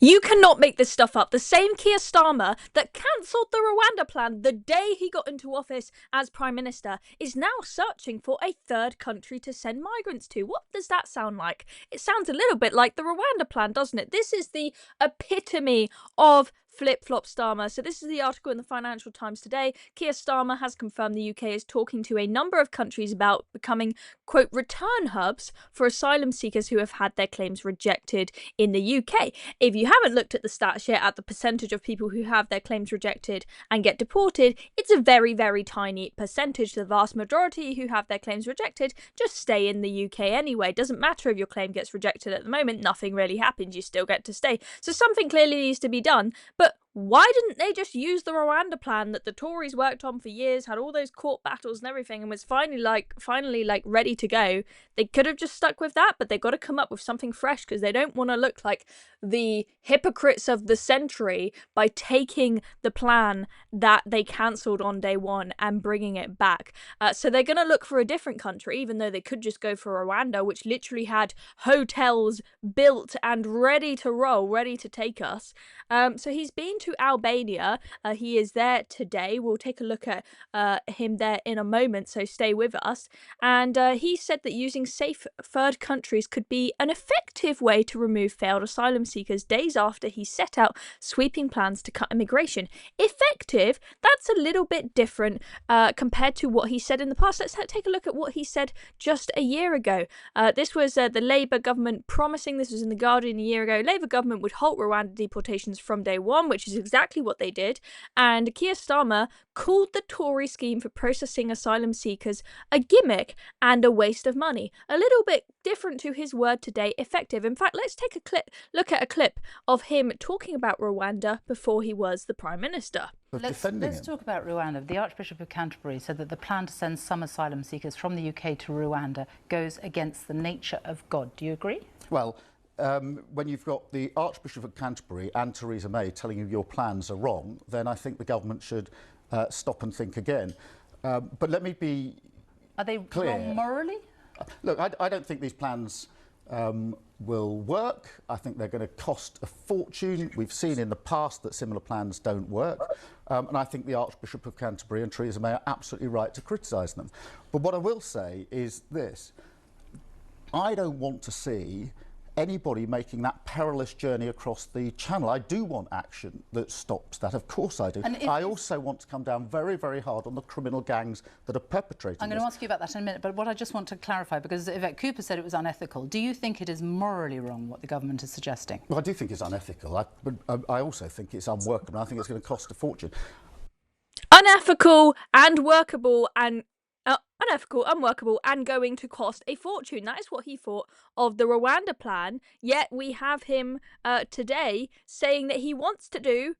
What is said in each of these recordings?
You cannot make this stuff up. The same Keir Starmer that cancelled the Rwanda plan the day he got into office as Prime Minister is now searching for a third country to send migrants to. What does that sound like? It sounds a little bit like the Rwanda plan, doesn't it? This is the epitome of FlipFlop Starmer. So this is the article in the Financial Times today. Keir Starmer has confirmed the UK is talking to a number of countries about becoming, quote, return hubs for asylum seekers who have had their claims rejected in the UK. If you haven't looked at the stats yet at the percentage of people who have their claims rejected and get deported, it's a very, very tiny percentage. The vast majority who have their claims rejected just stay in the UK anyway. It doesn't matter if your claim gets rejected at the moment, nothing really happens, you still get to stay. So something clearly needs to be done, but why didn't they just use the Rwanda plan that the Tories worked on for years, had all those court battles and everything, and was finally ready to go? They could have just stuck with that, but they've got to come up with something fresh because they don't want to look like the hypocrites of the century by taking the plan that they cancelled on day one and bringing it back. So they're going to look for a different country, even though they could just go for Rwanda, which literally had hotels built and ready to roll, ready to take us. So he's been to Albania. He is there today. We'll take a look at him there in a moment, so stay with us. And he said that using safe third countries could be an effective way to remove failed asylum seekers days after he set out sweeping plans to cut immigration. Effective? That's a little bit different compared to what he said in the past. Let's take a look at what he said just a year ago. This was the Labour government promising, this was in The Guardian a year ago, Labour government would halt Rwanda deportations from day one, which is exactly what they did. And Keir Starmer called the Tory scheme for processing asylum seekers a gimmick and a waste of money. A little bit different to his word today, effective. In fact, let's take a look at a clip of him talking about Rwanda before he was the Prime Minister. Let's talk about Rwanda. The Archbishop of Canterbury said that the plan to send some asylum seekers from the UK to Rwanda goes against the nature of God. Do you agree? Well, when you've got the Archbishop of Canterbury and Theresa May telling you your plans are wrong, then I think the government should stop and think again. But let me be Are they clear. wrong morally? Look, I don't think these plans will work. I think they're going to cost a fortune. We've seen in the past that similar plans don't work. And I think the Archbishop of Canterbury and Theresa May are absolutely right to criticise them. But what I will say is this. I don't want to see anybody making that perilous journey across the channel. I do want action that stops that, of course I do. I also want to come down very, very hard on the criminal gangs that are perpetrating I'm going to ask you about that in a minute, but what I just want to clarify, because Yvette Cooper said it was unethical, do you think it is morally wrong what the government is suggesting? Well, I do think it's unethical, but I also think it's unworkable. I think it's going to cost a fortune. Unethical and workable and unethical, unworkable, and going to cost a fortune. That is what he thought of the Rwanda plan, yet we have him today saying that he wants to do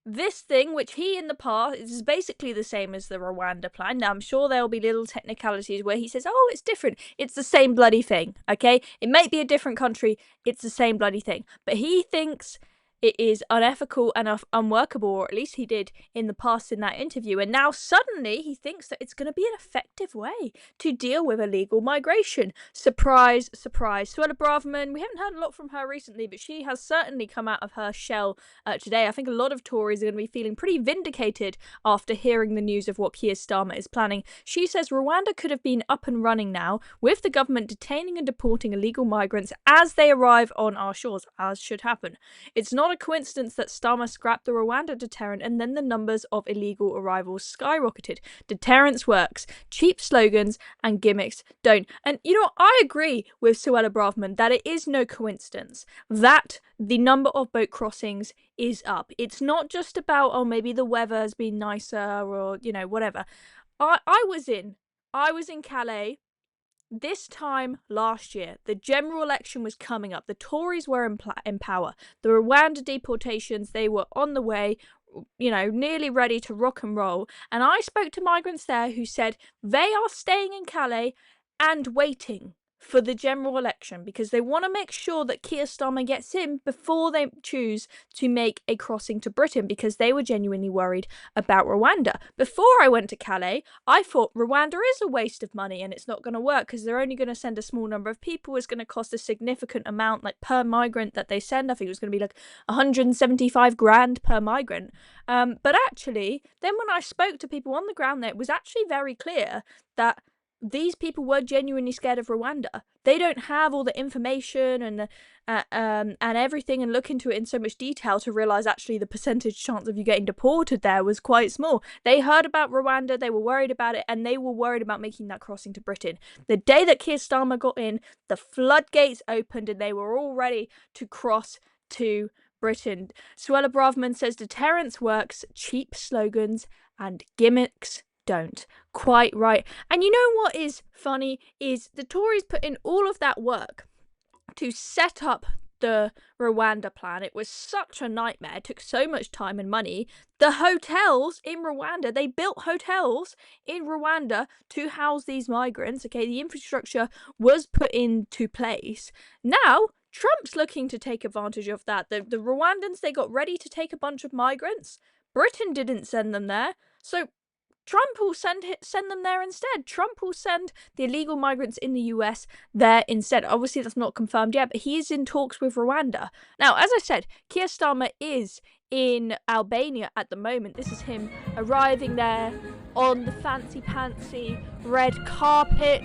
this thing, which he in the past is basically the same as the Rwanda plan. Now, I'm sure there'll be little technicalities where he says, oh, it's different. It's the same bloody thing, okay? It may be a different country. It's the same bloody thing. But he thinks it is unethical and unworkable, or at least he did in the past in that interview. And now suddenly he thinks that it's going to be an effective way to deal with illegal migration. Surprise, surprise. Suella Braverman, we haven't heard a lot from her recently, but she has certainly come out of her shell today. I think a lot of Tories are going to be feeling pretty vindicated after hearing the news of what Keir Starmer is planning. She says Rwanda could have been up and running now, with the government detaining and deporting illegal migrants as they arrive on our shores, as should happen. It's not a coincidence that Starmer scrapped the Rwanda deterrent and then the numbers of illegal arrivals skyrocketed. Deterrence works, cheap slogans and gimmicks don't. And you know, I agree with Suella Braverman that it is no coincidence that the number of boat crossings is up. It's not just about, oh, maybe the weather has been nicer or, you know, whatever. I was in Calais this time last year. The general election was coming up. The Tories were in power. The Rwanda deportations, they were on the way, you know, nearly ready to rock and roll. And I spoke to migrants there who said they are staying in Calais and waiting for the general election because they want to make sure that Keir Starmer gets in before they choose to make a crossing to Britain because they were genuinely worried about Rwanda. Before I went to Calais, I thought Rwanda is a waste of money and it's not going to work because they're only going to send a small number of people. It's going to cost a significant amount, like per migrant that they send. I think it was going to be like 175 grand per migrant. But actually, then when I spoke to people on the ground there, it was actually very clear that these people were genuinely scared of Rwanda. They don't have all the information and everything and look into it in so much detail to realise actually the percentage chance of you getting deported there was quite small. They heard about Rwanda, they were worried about it, and they were worried about making that crossing to Britain. The day that Keir Starmer got in, the floodgates opened and they were all ready to cross to Britain. Suella Braverman says deterrence works, cheap slogans and gimmicks don't. Quite right. And you know what is funny is the Tories put in all of that work to set up the Rwanda plan. It was such a nightmare. It took so much time and money. The hotels in Rwanda, they built hotels in Rwanda to house these migrants. Okay, the infrastructure was put into place. Now Trump's looking to take advantage of that. The Rwandans, they got ready to take a bunch of migrants. Britain didn't send them there. So Trump will send them there instead. Trump will send the illegal migrants in the US there instead. Obviously, that's not confirmed yet, but he is in talks with Rwanda. Now, as I said, Keir Starmer is in Albania at the moment. This is him arriving there on the fancy-pantsy red carpet.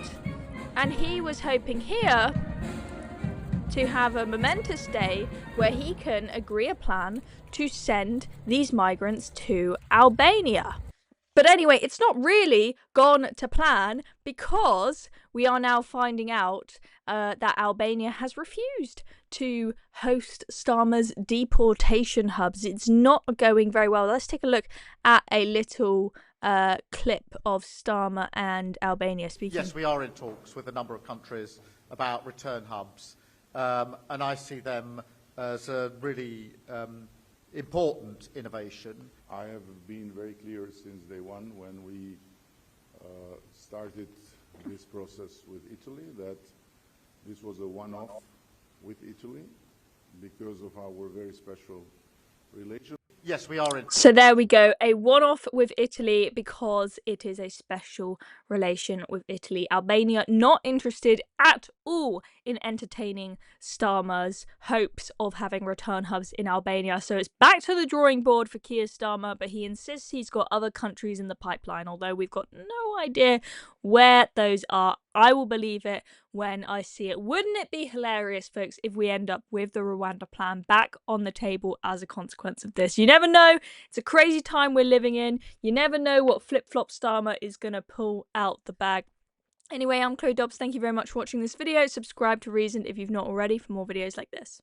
And he was hoping here to have a momentous day where he can agree a plan to send these migrants to Albania. But anyway, it's not really gone to plan because we are now finding out that Albania has refused to host Starmer's deportation hubs. It's not going very well. Let's take a look at a little clip of Starmer and Albania speaking. Yes, we are in talks with a number of countries about return hubs, and I see them as a really important innovation. I have been very clear since day one when we started this process with Italy that this was a one-off with Italy because of our very special relation. Yes, we are in. So there we go, a one-off with Italy because it is a special relation with Italy. Albania not interested at all in entertaining Starmer's hopes of having return hubs in Albania. So it's back to the drawing board for Keir Starmer, but he insists he's got other countries in the pipeline, although we've got no idea where those are. I will believe it when I see it. Wouldn't it be hilarious, folks, if we end up with the Rwanda plan back on the table as a consequence of this? You never know. It's a crazy time we're living in. You never know what FlipFlop Starmer is going to pull out the bag. Anyway, I'm Chloe Dobbs. Thank you very much for watching this video. Subscribe to Reason if you've not already for more videos like this.